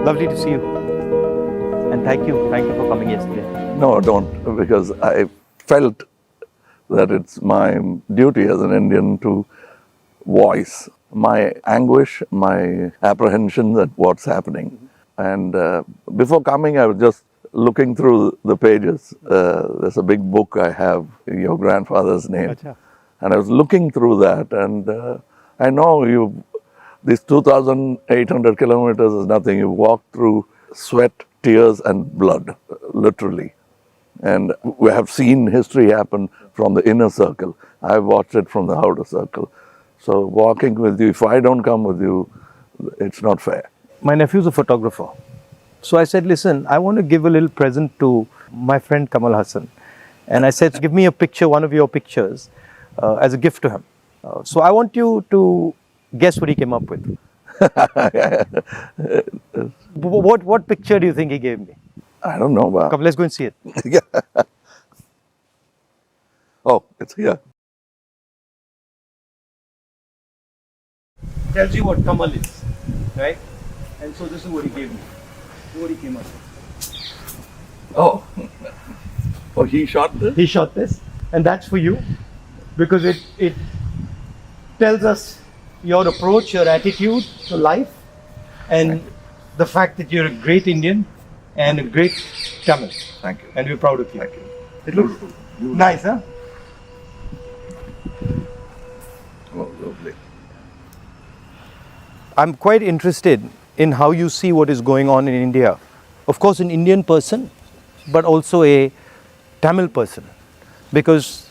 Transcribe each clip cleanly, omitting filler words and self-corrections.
Lovely to see you. And thank you for coming yesterday. No, don't, because I felt that it's my duty as an Indian to voice my anguish, my apprehension at what's happening. And before coming, I was just looking through the pages. There's a big book I have, your grandfather's name. Achha. And I was looking through that, and I know these 2,800 kilometers is nothing. You walked through sweat, tears, and blood, literally. And we have seen history happen from the inner circle. I've watched it from the outer circle. So walking with you, if I don't come with you, it's not fair. My nephew's a photographer. So I said, listen, I want to give a little present to my friend Kamal Haasan. And I said, give me a picture, one of your pictures, as a gift to him. So I want you to guess what he came up with. What picture do you think he gave me? I don't know. Come, let's go and see it. Yeah. Oh, it's here. Tells you what Kamal is, right? And so this is what he gave me. What he came up with. Oh. Oh, he shot this? He shot this, and that's for you, because it tells us your approach, your attitude to life, and the fact that you're a great Indian and a great Tamil. Thank you. And we're proud of you. Thank you. It looks nice, huh? Oh, lovely. I'm quite interested in how you see what is going on in India. Of course, an Indian person, but also a Tamil person, because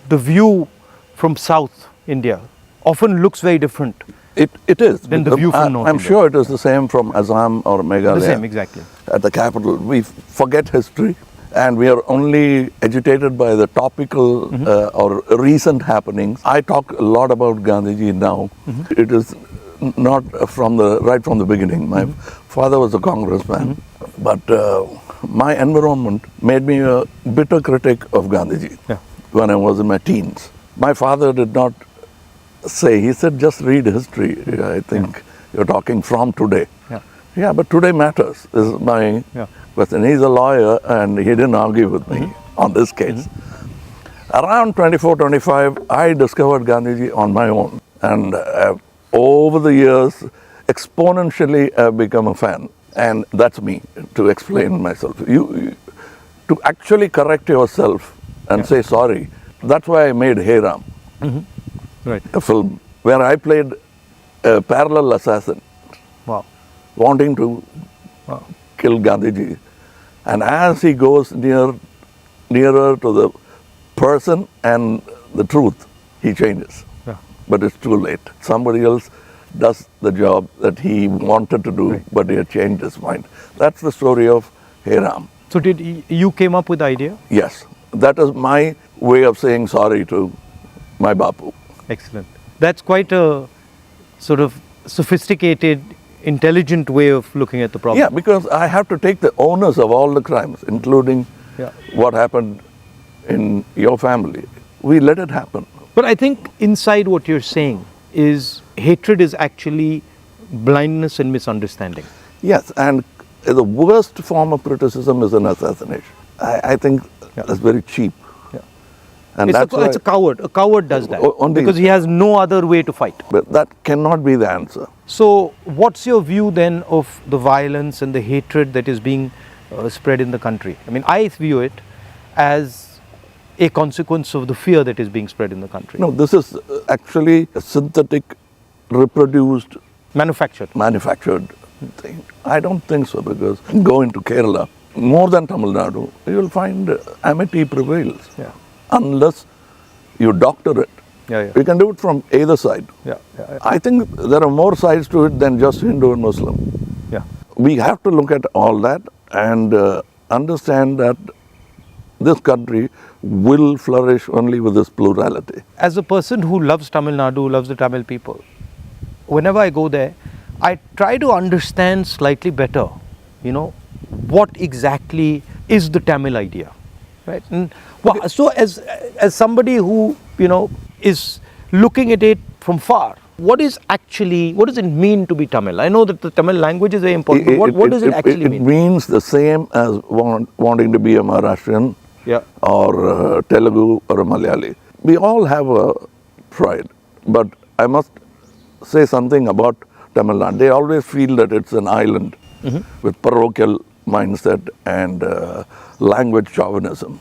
the view from South India often looks very different. It is. Then the view from North I'm India. sure it is the same from Assam or Meghalaya. The same, exactly. At the capital. We forget history, and we are only agitated by the topical or recent happenings. I talk a lot about Gandhiji now. It is not right from the beginning. My father was a congressman, but my environment made me a bitter critic of Gandhiji when I was in my teens. My father did not say, he said, just read history. I think you're talking from today. Yeah, but today matters. This is my question. He's a lawyer, and he didn't argue with me on this case. Around 24, 25, I discovered Gandhiji on my own. And over the years, exponentially, I've become a fan. And that's me, to explain myself. To actually correct yourself and say sorry. That's why I made Hey Ram, Right. a film where I played a parallel assassin. Wow. Wanting to kill Gandhiji. And as he goes nearer to the person and the truth, he changes. Yeah. But it's too late. Somebody else does the job that he wanted to do, but he had changed his mind. That's the story of Hey Ram. So you came up with the idea? Yes. That is my way of saying sorry to my Bapu. Excellent. That's quite a sort of sophisticated, intelligent way of looking at the problem. Yeah, because I have to take the onus of all the crimes, including what happened in your family. We let it happen. But I think inside what you're saying is hatred is actually blindness and misunderstanding. Yes, and the worst form of criticism is an assassination. I think that's very cheap. And it's a coward. A coward does that only because he has no other way to fight. But that cannot be the answer. So what's your view then of the violence and the hatred that is being spread in the country? I mean, I view it as a consequence of the fear that is being spread in the country. No, this is actually a synthetic, reproduced, manufactured thing. I don't think so, because go into Kerala, more than Tamil Nadu, you will find amity prevails. Unless you doctor it. You can do it from either side. I think there are more sides to it than just Hindu and Muslim. We have to look at all that and understand that this country will flourish only with this plurality. As a person who loves Tamil Nadu, loves the Tamil people, whenever I go there, I try to understand slightly better, what exactly is the Tamil idea. Right. And so as somebody who is looking at it from far, what does it mean to be Tamil? I know that the Tamil language is very important, but what does it actually mean? It means the same as wanting to be a Maharashtrian Yeah. or a Telugu or a Malayali. We all have a pride, but I must say something about Tamil Nadu. They always feel that it's an island with parochial mindset and language chauvinism.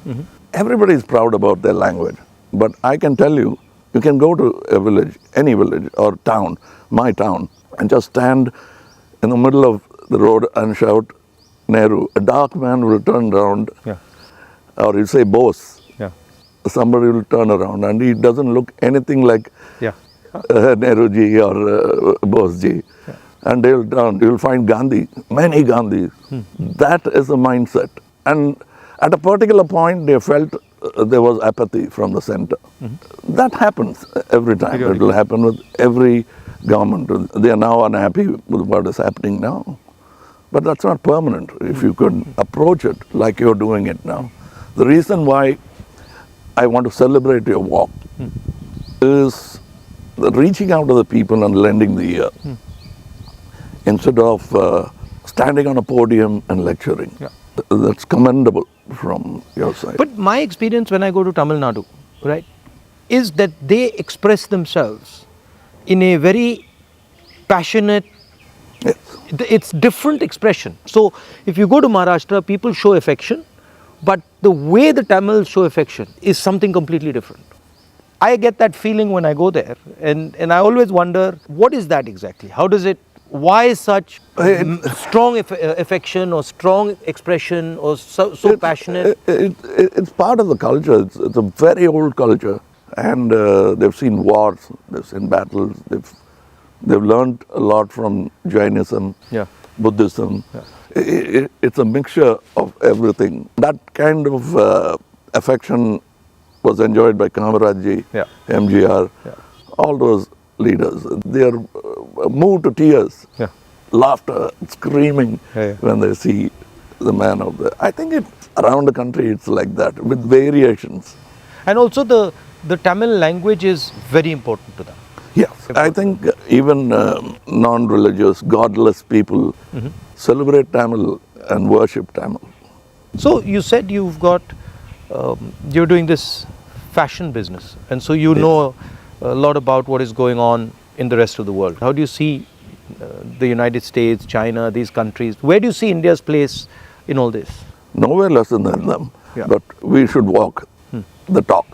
Everybody is proud about their language, but I can tell you, you can go to a village, any village or town, my town, and just stand in the middle of the road and shout, Nehru. A dark man will turn around, or you say Bose. Yeah. Somebody will turn around and he doesn't look anything like Yeah. Nehru ji or Bose ji. Yeah. And you'll find Gandhi, many Gandhis. That is the mindset. And at a particular point, they felt there was apathy from the center. That happens every time. It will happen with every government. They are now unhappy with what is happening now. But that's not permanent if you could approach it like you're doing it now. The reason why I want to celebrate your walk is reaching out to the people and lending the ear instead of standing on a podium and lecturing. Yeah. That's commendable from your side. But my experience when I go to Tamil Nadu, right, is that they express themselves in a very passionate, Yes. it's different expression. So if you go to Maharashtra, people show affection, but the way the Tamils show affection is something completely different. I get that feeling when I go there, and I always wonder, what is that exactly? How does it, why such strong affection or strong expression or so passionate? It's part of the culture. It's a very old culture, and they've seen wars, they've seen battles, they've learned a lot from Jainism, Buddhism. It's a mixture of everything. That kind of affection was enjoyed by Kamaraj, MGR, all those leaders. They are moved to tears, laughter, screaming when they see the man of the. I think around the country it's like that with variations. And also the Tamil language is very important to them. Yes, I think even non-religious, godless people celebrate Tamil and worship Tamil. So you said you've got, you're doing this fashion business, and so you know a lot about what is going on in the rest of the world. How do you see the United States, China, these countries? Where do you see India's place in all this? Nowhere less than them, but we should walk the talk.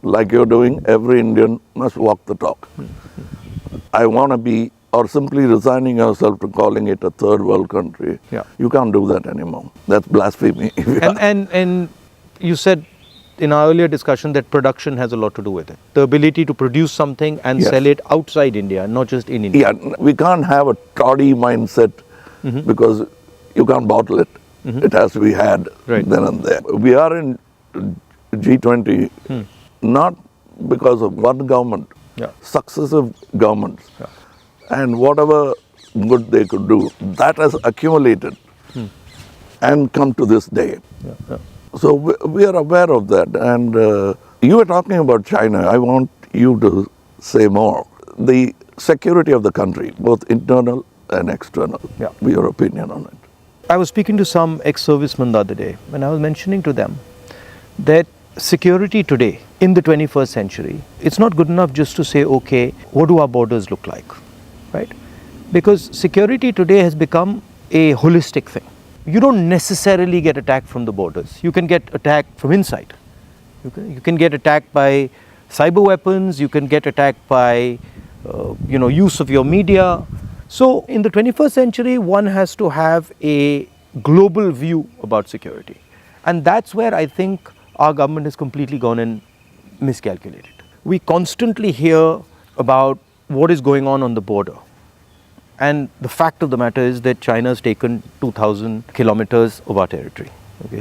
Like you're doing, every Indian must walk the talk. I want to be, or simply resigning yourself to calling it a third world country. You can't do that anymore. That's blasphemy. And you said in our earlier discussion that production has a lot to do with it. The ability to produce something and sell it outside India, not just in India. Yeah, we can't have a toddy mindset because you can't bottle it. It has to be had then and there. We are in G20 not because of one government, successive governments. And whatever good they could do, that has accumulated and come to this day. So we are aware of that. And you were talking about China. I want you to say more. The security of the country, both internal and external. Your opinion on it. I was speaking to some ex-servicemen the other day, and I was mentioning to them that security today in the 21st century, it's not good enough just to say, okay, what do our borders look like, right? Because security today has become a holistic thing. You don't necessarily get attacked from the borders. You can get attacked from inside. You can get attacked by cyber weapons. You can get attacked by, use of your media. So in the 21st century, one has to have a global view about security. And that's where I think our government has completely gone and miscalculated. We constantly hear about what is going on the border. And the fact of the matter is that China has taken 2,000 kilometers of our territory,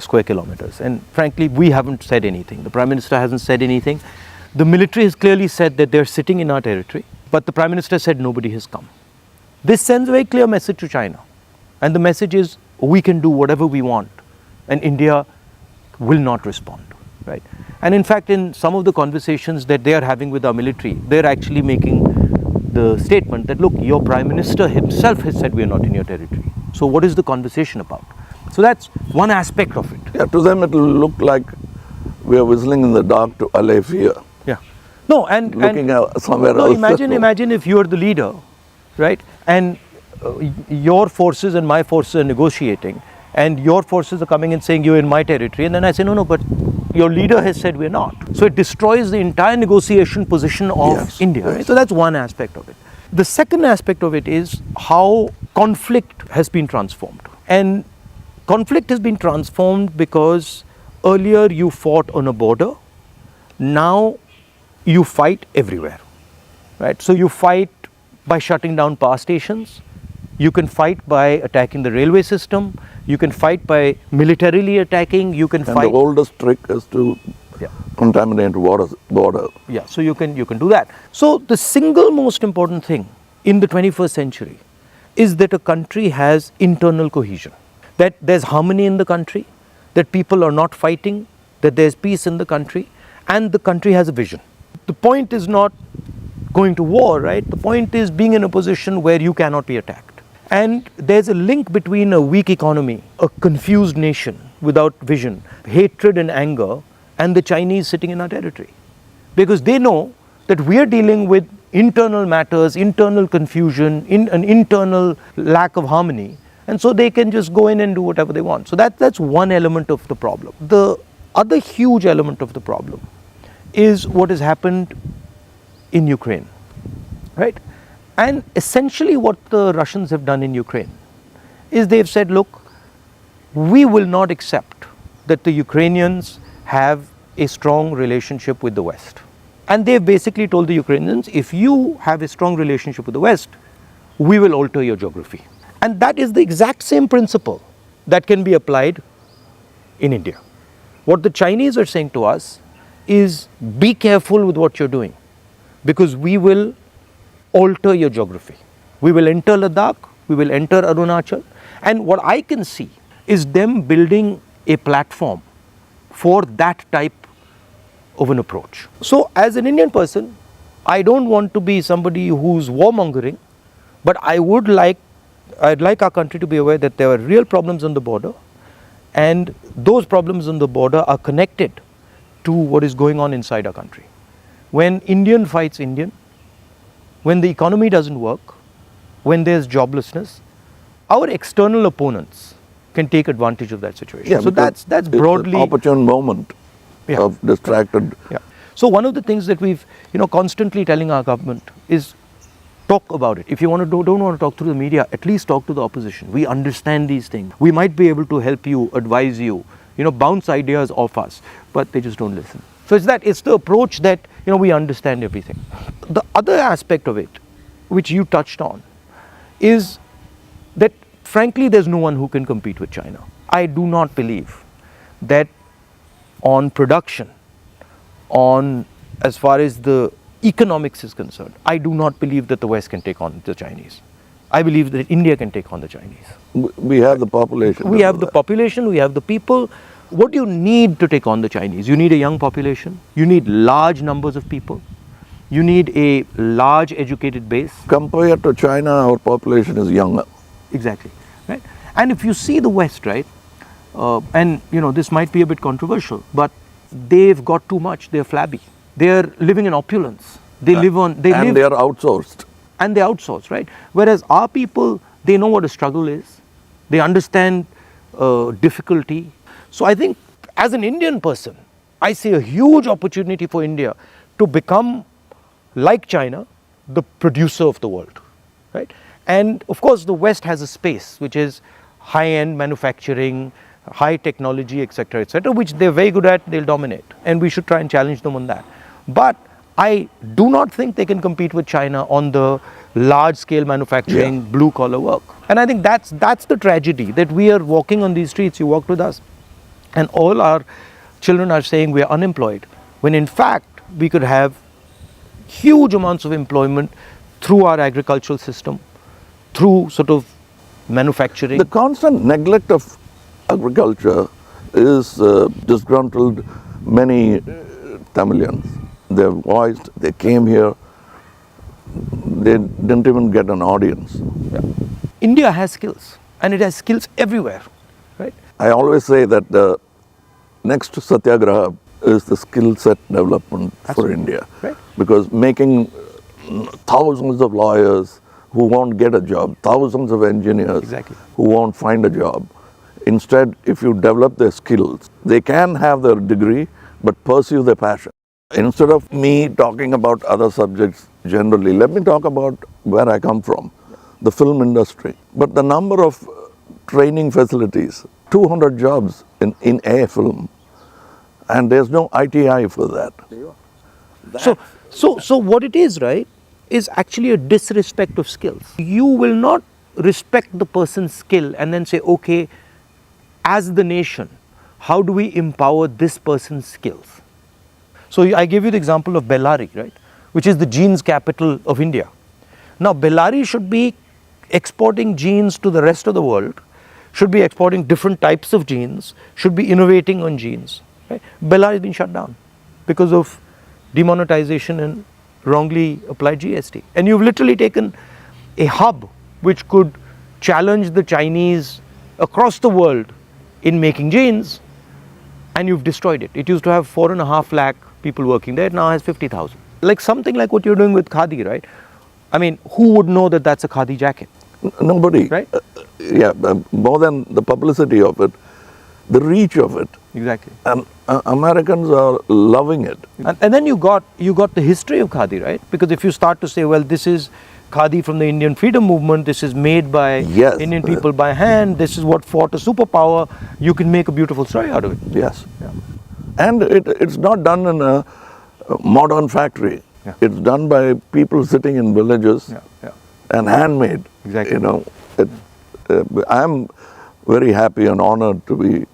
square kilometers. And frankly, we haven't said anything. The Prime Minister hasn't said anything. The military has clearly said that they're sitting in our territory, but the Prime Minister said nobody has come. This sends a very clear message to China. And the message is, we can do whatever we want, and India will not respond, right? And in fact, in some of the conversations that they are having with our military, they're actually making the statement that, look, your Prime Minister himself has said we are not in your territory. So what is the conversation about? So that's one aspect of it. Yeah, to them it will look like we are whistling in the dark to allay fear. Yeah. No, and Looking out somewhere no, else. imagine if you are the leader, right? And your forces and my forces are negotiating, and your forces are coming and saying you're in my territory, and then I say no, but your leader has said we're not. So it destroys the entire negotiation position of Yes, India. yes. Right? So that's one aspect of it. The second aspect of it is how conflict has been transformed. And conflict has been transformed because earlier you fought on a border, now you fight everywhere. Right? So you fight by shutting down power stations, you can fight by attacking the railway system, you can fight by militarily attacking, you can And fight. the oldest trick is to Yeah. contaminate border. Yeah, so you can do that. So the single most important thing in the 21st century is that a country has internal cohesion, that there's harmony in the country, that people are not fighting, that there's peace in the country, and the country has a vision. The point is not going to war, right? The point is being in a position where you cannot be attacked. And there's a link between a weak economy, a confused nation without vision, hatred and anger, and the Chinese sitting in our territory. Because they know that we are dealing with internal matters, internal confusion, an internal lack of harmony, and so they can just go in and do whatever they want. So that's one element of the problem. The other huge element of the problem is what has happened in Ukraine, right? And essentially what the Russians have done in Ukraine is they've said, look, we will not accept that the Ukrainians have a strong relationship with the West. And they've basically told the Ukrainians, if you have a strong relationship with the West, we will alter your geography. And that is the exact same principle that can be applied in India. What the Chinese are saying to us is, be careful with what you're doing, because we will alter your geography. We will enter Ladakh, we will enter Arunachal, and what I can see is them building a platform for that type of an approach. So as an Indian person, I don't want to be somebody who's warmongering, but I'd like our country to be aware that there are real problems on the border, and those problems on the border are connected to what is going on inside our country. When Indian fights Indian, when the economy doesn't work, when there's joblessness, our external opponents can take advantage of that situation. Yeah, so that's broadly an opportune moment Yeah. of distracted. Yeah. So one of the things that we've constantly telling our government is talk about it. If you don't want to talk through the media, at least talk to the opposition. We understand these things. We might be able to help you, advise you, bounce ideas off us, but they just don't listen. So it's the approach that we understand everything. The other aspect of it, which you touched on, is that frankly there's no one who can compete with China. I do not believe that on production, on as far as the economics is concerned, I do not believe that the West can take on the Chinese. I believe that India can take on the Chinese. We have the population. We have the population, we have the people. What do you need to take on the Chinese? You need a young population, you need large numbers of people, you need a large educated base. Compared to China, our population is younger. Exactly, right? And if you see the West, right, and this might be a bit controversial, but they've got too much, they're flabby. They're living in opulence. They are outsourced. And they outsource, right? Whereas our people, they know what a struggle is. They understand difficulty. So I think as an Indian person, I see a huge opportunity for India to become, like China, the producer of the world, right? And of course, the West has a space, which is high-end manufacturing, high technology, etc., which they're very good at, they'll dominate. And we should try and challenge them on that. But I do not think they can compete with China on the large-scale manufacturing, blue-collar work. And I think that's the tragedy, that we are walking on these streets, you walked with us, and all our children are saying we are unemployed, when in fact we could have huge amounts of employment through our agricultural system, through sort of manufacturing. The constant neglect of agriculture is disgruntled many Tamilians. They came here they didn't even get an audience. India has skills, and it has skills everywhere, right? I always say that the next Satyagraha is the skill set development for India. Right. Because making thousands of lawyers who won't get a job, thousands of engineers Exactly. who won't find a job. Instead, if you develop their skills, they can have their degree but pursue their passion. Instead of me talking about other subjects generally, let me talk about where I come from, the film industry. But the number of training facilities, 200 jobs in a film, and there's no ITI for that. So what it is, right, is actually a disrespect of skills. You will not respect the person's skill and then say, okay, as the nation, how do we empower this person's skills? So I gave you the example of Bellary, right, which is the jeans capital of India. Now Bellary should be exporting jeans to the rest of the world, should be exporting different types of jeans, should be innovating on jeans. Right? Bellary has been shut down because of demonetization and wrongly applied GST. And you've literally taken a hub which could challenge the Chinese across the world in making jeans, and you've destroyed it. It used to have 4.5 lakh people working there, it now has 50,000. Like something like what you're doing with Khadi, right? I mean, who would know that that's a Khadi jacket? Nobody. Right? More than the publicity of it, the reach of it. Exactly. And Americans are loving it. And then you got the history of Khadi, right? Because if you start to say, well, this is Khadi from the Indian freedom movement, this is made by Indian people by hand, this is what fought a superpower, you can make a beautiful story out of it. Yes. Yeah. And it's not done in a modern factory. Yeah. It's done by people sitting in villages and handmade. Exactly. You know, I'm very happy and honored to be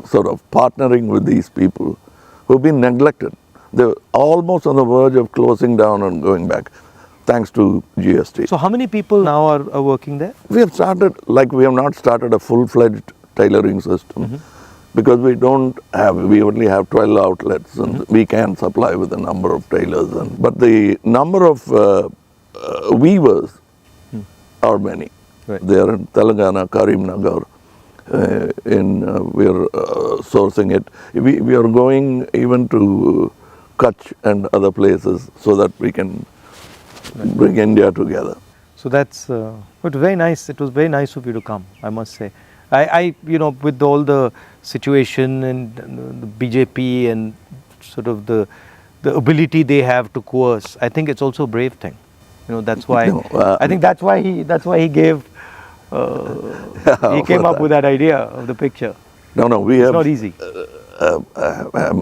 sort of partnering with these people who've been neglected. They're almost on the verge of closing down and going back, thanks to GST. So how many people now are working there? We have not started a full-fledged tailoring system because we only have 12 outlets and we can supply with a number of tailors. But the number of weavers are many. Right. They are in Telangana, Karimnagar. We are sourcing it. We are going even to Kutch and other places so that we can bring India together. So that's it was very nice. It was very nice of you to come, I must say. I with all the situation and the BJP and sort of the ability they have to coerce, I think it's also a brave thing. That's why I think that's why he gave. He came up with that idea of the picture. It's not easy.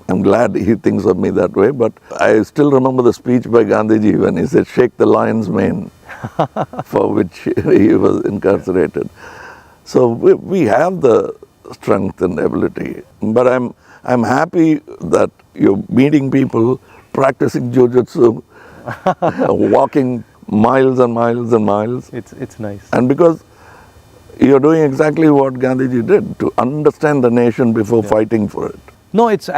I'm glad he thinks of me that way, but I still remember the speech by Gandhiji when he said, "Shake the lion's mane," for which he was incarcerated. So we have the strength and ability. But I'm happy that you're meeting people, practicing jujitsu, walking miles and miles and miles. It's nice. And because you're doing exactly what Gandhiji did, to understand the nation before fighting for it. No, it's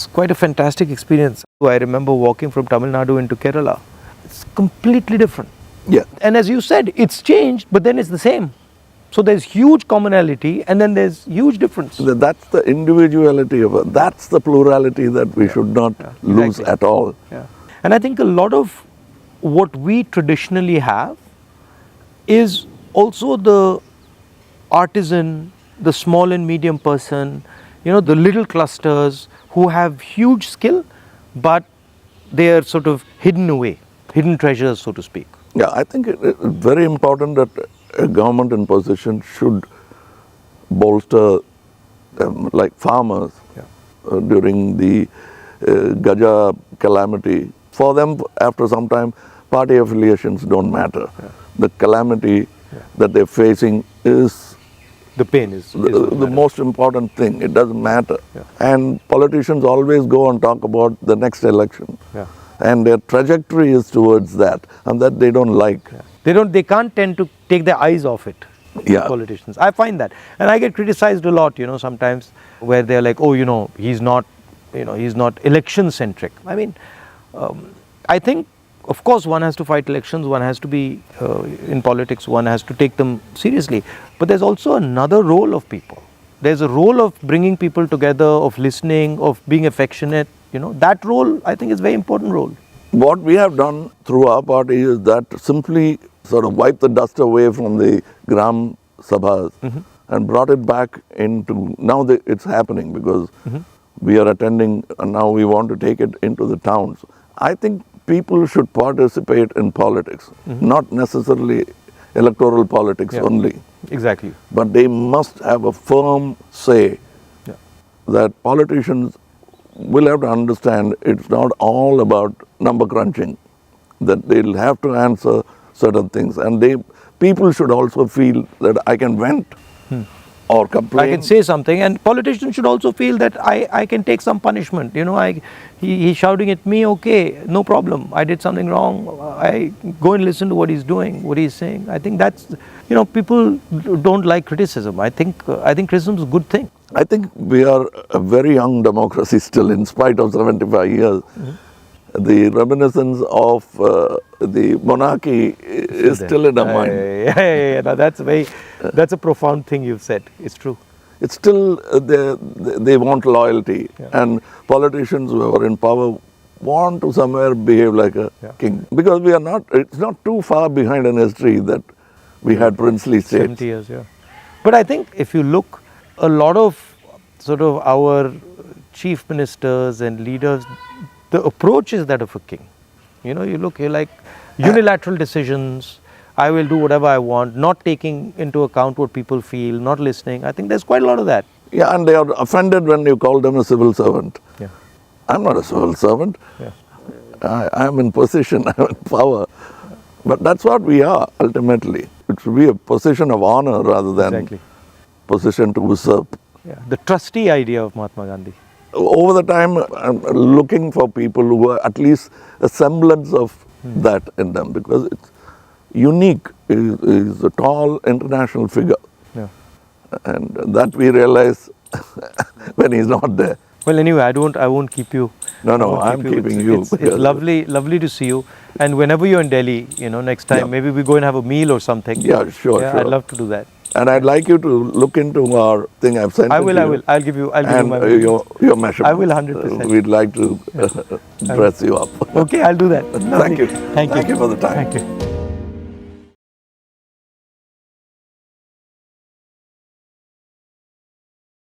quite a fantastic experience. I remember walking from Tamil Nadu into Kerala. It's completely different. Yeah. And as you said, it's changed, but then it's the same. So there's huge commonality and then there's huge difference. That's the individuality of it. That's the plurality that we should not lose at all. Yeah. And I think a lot of what we traditionally have is also the artisan, the small and medium person, the little clusters who have huge skill, but they are sort of hidden away, hidden treasures, so to speak. Yeah, I think it's very important that a government in position should bolster like farmers during the Gaja calamity. For them, after some time, party affiliations don't matter. The calamity that they're facing is the pain is the most important thing. It doesn't matter. And politicians always go and talk about the next election. And their trajectory is towards that, and that they don't like. They can't tend to take their eyes off it. Politicians. I find that. And I get criticized a lot, sometimes where they're like, oh, he's not election centric. I mean, I think of course, one has to fight elections, one has to be in politics, one has to take them seriously. But there's also another role of people. There's a role of bringing people together, of listening, of being affectionate. You know, that role, I think, is a very important role. What we have done through our party is that simply sort of wipe the dust away from the Gram Sabhas and brought it back into, now it's happening because we are attending and now we want to take it into the towns. I think people should participate in politics, not necessarily electoral politics only. Exactly. But they must have a firm say that politicians will have to understand it's not all about number crunching, that they'll have to answer certain things. And people should also feel that I can vent or complain. I can say something, and politicians should also feel that I can take some punishment. You know, he's shouting at me, okay, no problem. I did something wrong. I go and listen to what he's doing, what he's saying. I think that's, you know, people don't like criticism. I think criticism is a good thing. I think we are a very young democracy still, in spite of 75 years. The reminiscence of the monarchy is still in our mind. Yeah. No, that's a profound thing you've said. It's true. It's still, they want loyalty. And politicians who are in power want to somewhere behave like a king. Because it's not too far behind in history that we had princely states. 70 years, yeah. But I think if you look, a lot of sort of our chief ministers and leaders, the approach is that of a king. You know, you're like unilateral decisions. I will do whatever I want, not taking into account what people feel, not listening. I think there's quite a lot of that. Yeah, and they are offended when you call them a civil servant. Yeah. I'm not a civil servant. Yeah. I'm in position, I'm in power. But that's what we are, ultimately. It should be a position of honor rather than position to usurp. Yeah. The trustee idea of Mahatma Gandhi. Over the time, I'm looking for people who are at least a semblance of that in them, because it's unique. Is a tall international figure. Yeah. And that we realize when he's not there. Well, anyway, I won't keep you. No, I'm keeping you. It's lovely to see you. And whenever you're in Delhi, you know, next time, maybe we go and have a meal or something. Yeah, sure. I'd love to do that. And I'd like you to look into our thing I've sent. I will. I'll give you my your measurements. I will 100%. We'd like to dress you up. Okay, I'll do that. Thank you. Thank you for the time. Thank you.